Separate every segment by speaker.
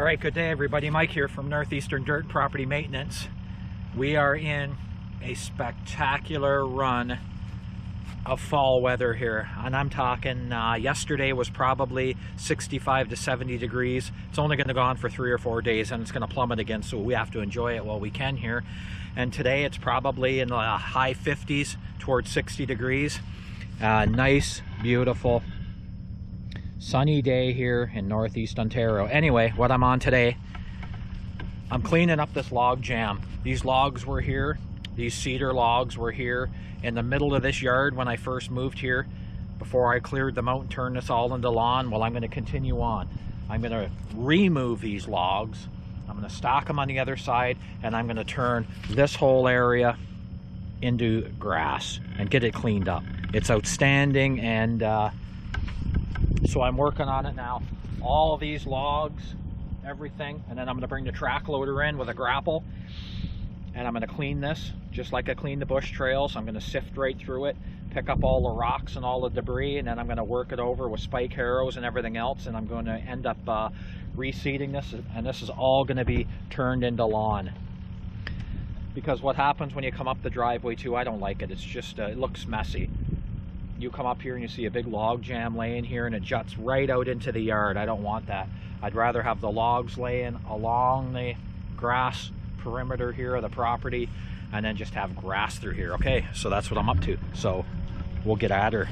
Speaker 1: Alright, good day everybody. Mike here from Northeastern Dirt Property Maintenance. We are in a spectacular run of fall weather here, and I'm talking yesterday was probably 65 to 70 degrees. It's only going to go on for 3 or 4 days and it's going to plummet again, so we have to enjoy it while we can here. And today it's probably in the high 50s towards 60 degrees. Nice, beautiful sunny day here in Northeast Ontario. Anyway, what I'm on today, I'm cleaning up this log jam. These logs were here, these cedar logs were here in the middle of this yard when I first moved here, before I cleared them out and turned this all into lawn. Well, I'm going to continue on. I'm going to remove these logs, I'm going to stock them on the other side, and I'm going to turn this whole area into grass and get it cleaned up. It's outstanding, and so I'm working on it now. All these logs, everything, and then I'm going to bring the track loader in with a grapple, and I'm going to clean this just like I cleaned the bush trails. I'm going to sift right through it, pick up all the rocks and all the debris, and then I'm going to work it over with spike harrows and everything else, and I'm going to end up reseeding this, and this is all going to be turned into lawn. Because what happens when you come up the driveway too, I don't like it. It's just it looks messy. You come up here and you see a big log jam laying here and it juts right out into the yard. I don't want that. I'd rather have the logs laying along the grass perimeter here of the property and then just have grass through here. Okay, so that's what I'm up to. So we'll get at her.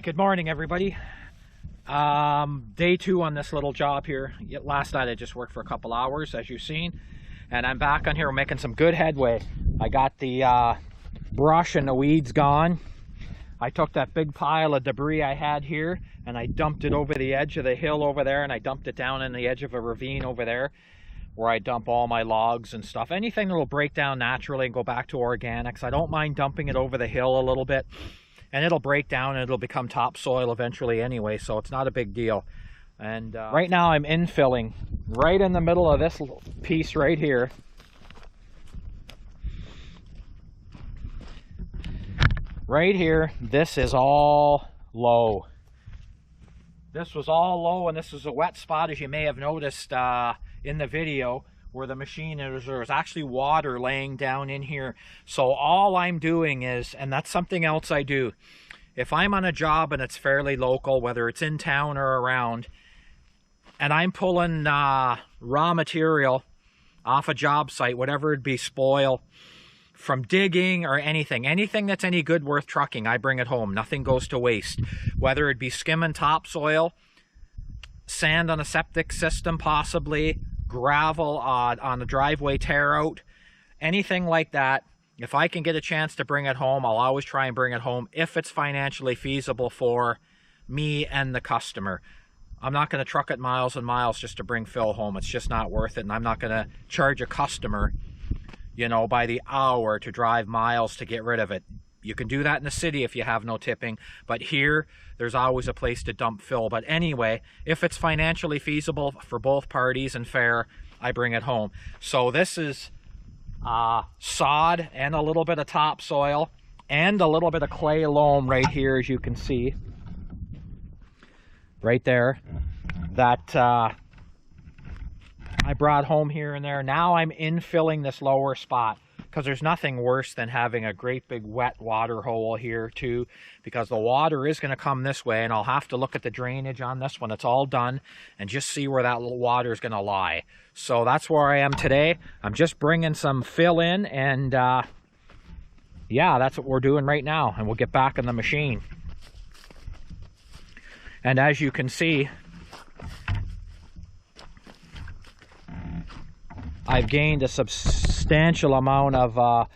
Speaker 1: Good morning, everybody. Day 2 on this little job here. Last night I just worked for a couple hours, as you've seen, and I'm back on here making some good headway. I got the brush and the weeds gone. I took that big pile of debris I had here and I dumped it over the edge of the hill over there, and I dumped it down in the edge of a ravine over there where I dump all my logs and stuff. Anything that will break down naturally and go back to organics. I don't mind dumping it over the hill a little bit, and it'll break down and it'll become topsoil eventually anyway, so it's not a big deal. And right now I'm infilling right in the middle of this piece right here. Right here, this is all low. This was all low, and this is a wet spot, as you may have noticed in the video, where the machine is. There was actually water laying down in here. So all I'm doing is, and that's something else I do, if I'm on a job and it's fairly local, whether it's in town or around, and I'm pulling raw material off a job site, whatever it be, spoil, from digging or anything that's any good worth trucking, I bring it home. Nothing goes to waste. Whether it be skimming topsoil, sand on a septic system possibly, gravel on the driveway tear out, anything like that. If I can get a chance to bring it home, I'll always try and bring it home if it's financially feasible for me and the customer. I'm not going to truck it miles and miles just to bring fill home. It's just not worth it, and I'm not going to charge a customer, you know, by the hour to drive miles to get rid of it. You can do that in the city if you have no tipping, but here there's always a place to dump fill. But anyway, if it's financially feasible for both parties and fair, I bring it home. So this is sod and a little bit of topsoil and a little bit of clay loam right here, as you can see right there, that I brought home here and there. Now I'm infilling this lower spot, because there's nothing worse than having a great big wet water hole here too, because the water is going to come this way, and I'll have to look at the drainage on this when it's all done and just see where that little water is going to lie. So that's where I am today. I'm just bringing some fill in, and yeah, that's what we're doing right now, and we'll get back in the machine. And as you can see, I've gained a substantial amount of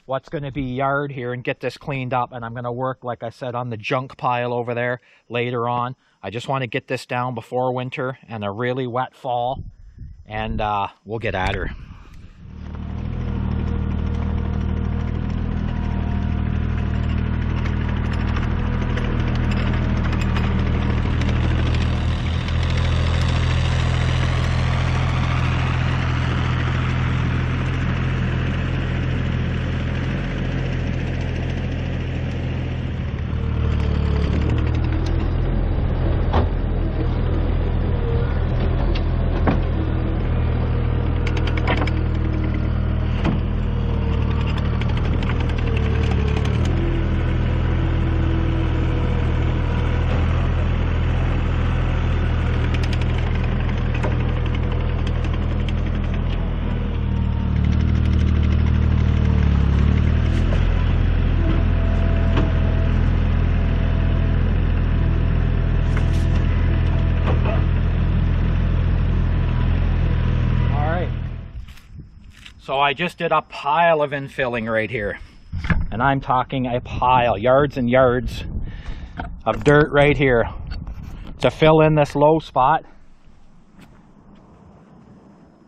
Speaker 1: what's going to be yard here, and get this cleaned up, and I'm going to work, like I said, on the junk pile over there later on. I just want to get this down before winter and a really wet fall, and we'll get at her. So I just did a pile of infilling right here, and I'm talking a pile, yards and yards of dirt right here to fill in this low spot.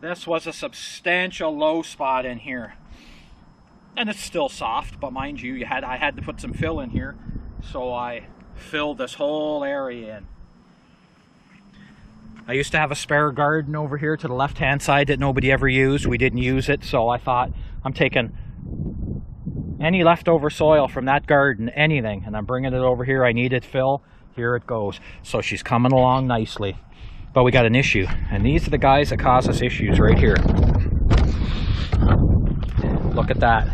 Speaker 1: This was a substantial low spot in here, and it's still soft, but mind you, I had to put some fill in here, so I filled this whole area in. I used to have a spare garden over here to the left-hand side that nobody ever used. We didn't use it, so I thought, I'm taking any leftover soil from that garden, anything, and I'm bringing it over here. I needed fill. Here it goes. So she's coming along nicely. But we got an issue, and these are the guys that cause us issues right here. Look at that.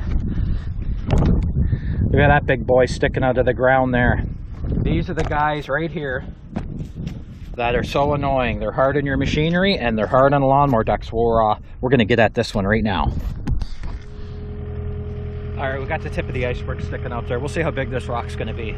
Speaker 1: Look at that big boy sticking out of the ground there. These are the guys right here that are so annoying. They're hard on your machinery, and they're hard on the lawnmower ducts. We're going to get at this one right now. Alright, we got the tip of the iceberg sticking out there. We'll see how big this rock's going to be.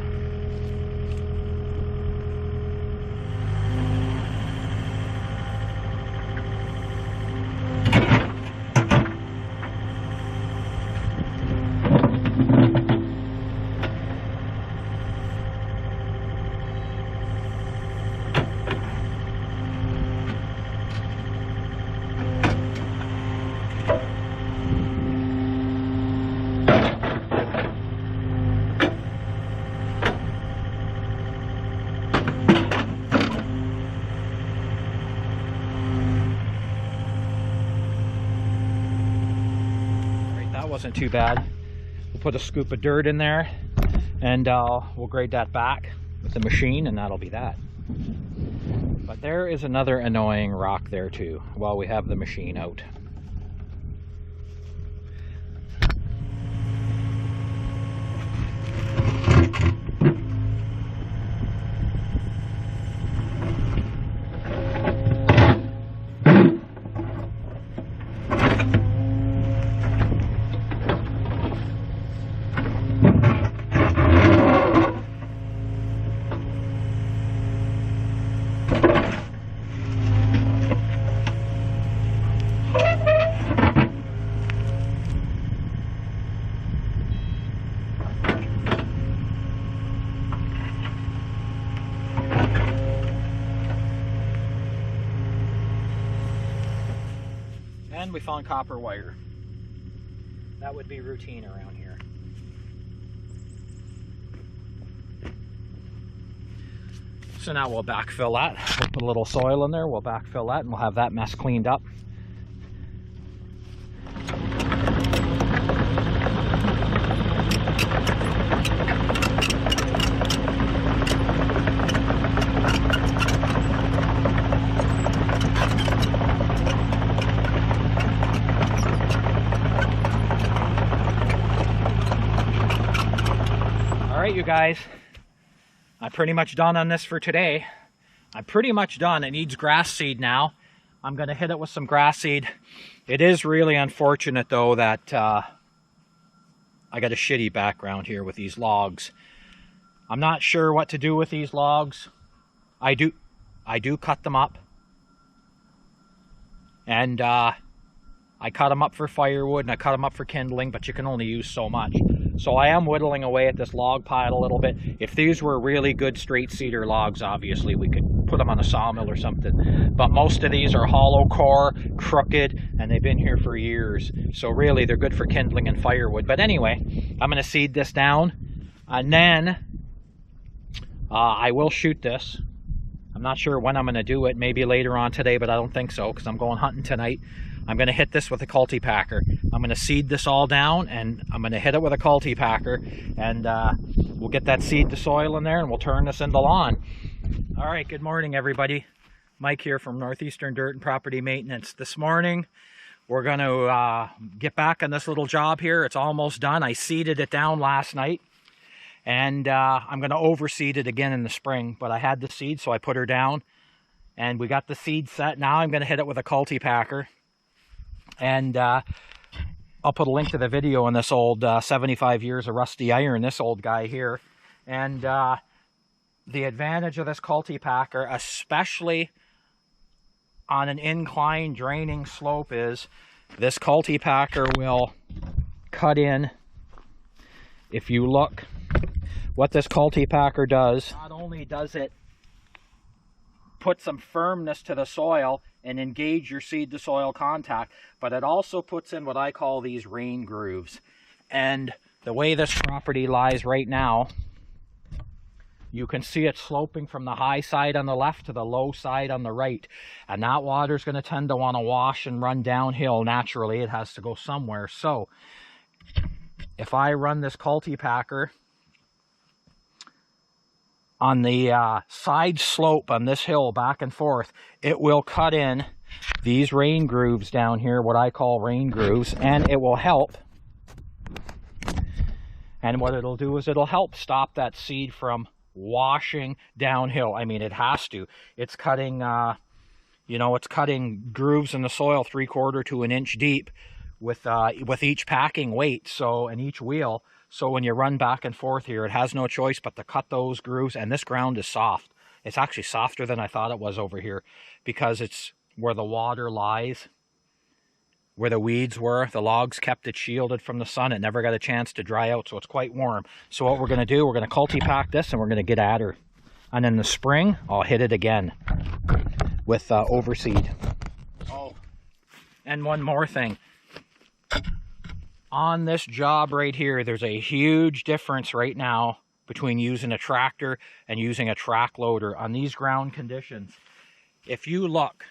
Speaker 1: wasn't too bad. We'll put a scoop of dirt in there, and we'll grade that back with the machine, and that'll be that. But there is another annoying rock there too, while we have the machine out. And we found copper wire. That would be routine around here. So now we'll backfill that. We'll put a little soil in there, we'll backfill that, and we'll have that mess cleaned up. Alright, you guys, I'm pretty much done on this for today. I'm pretty much done. It needs grass seed now. I'm going to hit it with some grass seed. It is really unfortunate though that I got a shitty background here with these logs. I'm not sure what to do with these logs. I do cut them up, and I cut them up for firewood and I cut them up for kindling, but you can only use so much. So I am whittling away at this log pile a little bit. If these were really good straight cedar logs, obviously we could put them on a sawmill or something. But most of these are hollow core, crooked, and they've been here for years. So really they're good for kindling and firewood. But anyway, I'm going to seed this down, and then I will shoot this. I'm not sure when I'm going to do it. Maybe later on today, but I don't think so because I'm going hunting tonight. I'm going to hit this with a cultipacker. I'm going to seed this all down, and I'm going to hit it with a cultipacker, and we'll get that seed to soil in there, and we'll turn this into lawn. All right, good morning, everybody. Mike here from Northeastern Dirt and Property Maintenance. This morning, we're going to get back on this little job here. It's almost done. I seeded it down last night, and I'm going to overseed it again in the spring, but I had the seed, so I put her down, and we got the seed set. Now I'm going to hit it with a cultipacker. And I'll put a link to the video on this old 75 years of rusty iron, this old guy here. And the advantage of this cultipacker, especially on an incline draining slope, is this cultipacker will cut in. If you look, what this cultipacker does, not only does it put some firmness to the soil and engage your seed to soil contact, but it also puts in what I call these rain grooves. And the way this property lies right now, you can see it sloping from the high side on the left to the low side on the right, and that water is going to tend to want to wash and run downhill naturally. It has to go somewhere. So if I run this cultipacker on the side slope on this hill back and forth, it will cut in these rain grooves down here, what I call rain grooves, and it will help. And what it'll do is it'll help stop that seed from washing downhill. I mean, it has to. It's cutting, you know, it's cutting grooves in the soil 3/4 to 1 inch deep with each packing weight, so, and each wheel. So when you run back and forth here, it has no choice but to cut those grooves. And this ground is soft. It's actually softer than I thought it was over here, because it's where the water lies, where the weeds were. The logs kept it shielded from the sun. It never got a chance to dry out, so it's quite warm. So what we're going to do, we're going to cultipack this, and we're going to get at her. And in the spring, I'll hit it again with overseed. Oh, and one more thing. On this job right here, there's a huge difference right now between using a tractor and using a track loader on these ground conditions. If you look,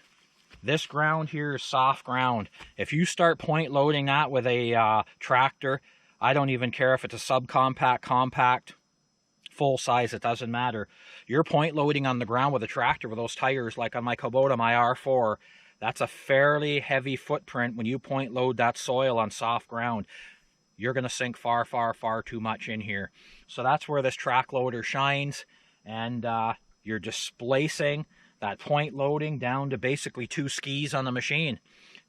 Speaker 1: This ground here is soft ground. If you start point loading that with a tractor, I don't even care if it's a subcompact, compact, full size, it doesn't matter. You're point loading on the ground with a tractor with those tires, like on my Kubota, my R4. That's a fairly heavy footprint when you point load that soil on soft ground. You're going to sink far, far, far too much in here. So that's where this track loader shines, and you're displacing that point loading down to basically 2 skis on the machine.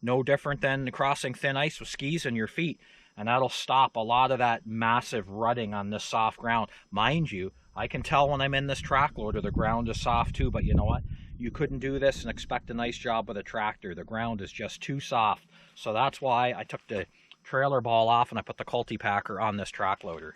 Speaker 1: No different than crossing thin ice with skis in your feet. And that'll stop a lot of that massive rutting on this soft ground. Mind you, I can tell when I'm in this track loader the ground is soft too, but you know what? You couldn't do this and expect a nice job with a tractor. The ground is just too soft. So that's why I took the trailer ball off and I put the cultipacker on this track loader.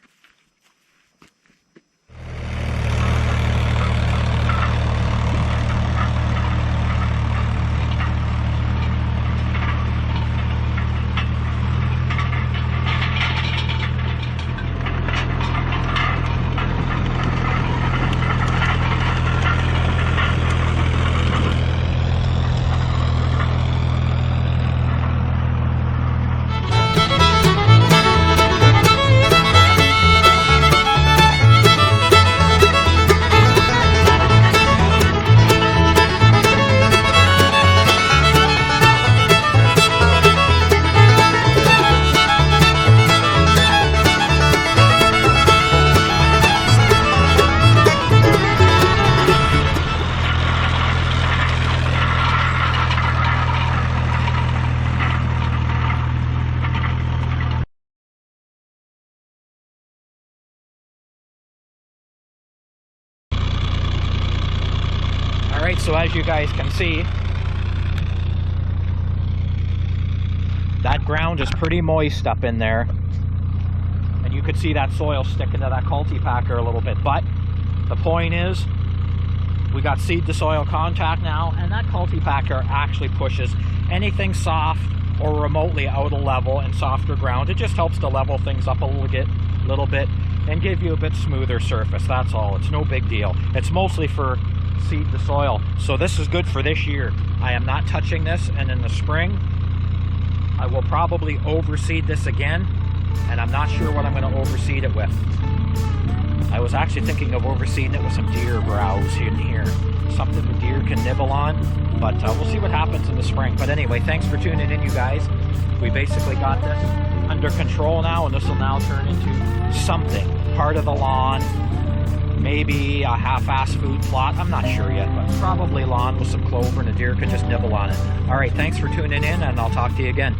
Speaker 1: Alright, so as you guys can see, that ground is pretty moist up in there. And you could see that soil sticking to that cultipacker a little bit. But the point is, we got seed to soil contact now, and that cultipacker actually pushes anything soft or remotely out of level and softer ground. It just helps to level things up a little bit and give you a bit smoother surface. That's all. It's no big deal. It's mostly for seed to soil. So this is good for this year. I am not touching this, and in the spring I will probably overseed this again, and I'm not sure what I'm going to overseed it with. I was actually thinking of overseeding it with some deer browse in here, something the deer can nibble on, but we'll see what happens in the spring. But anyway, thanks for tuning in, you guys. We basically got this under control now, and this will now turn into something, part of the lawn, maybe a half-ass food plot. I'm not sure yet, but probably lawn with some clover, and a deer could just nibble on it. All right, thanks for tuning in, and I'll talk to you again.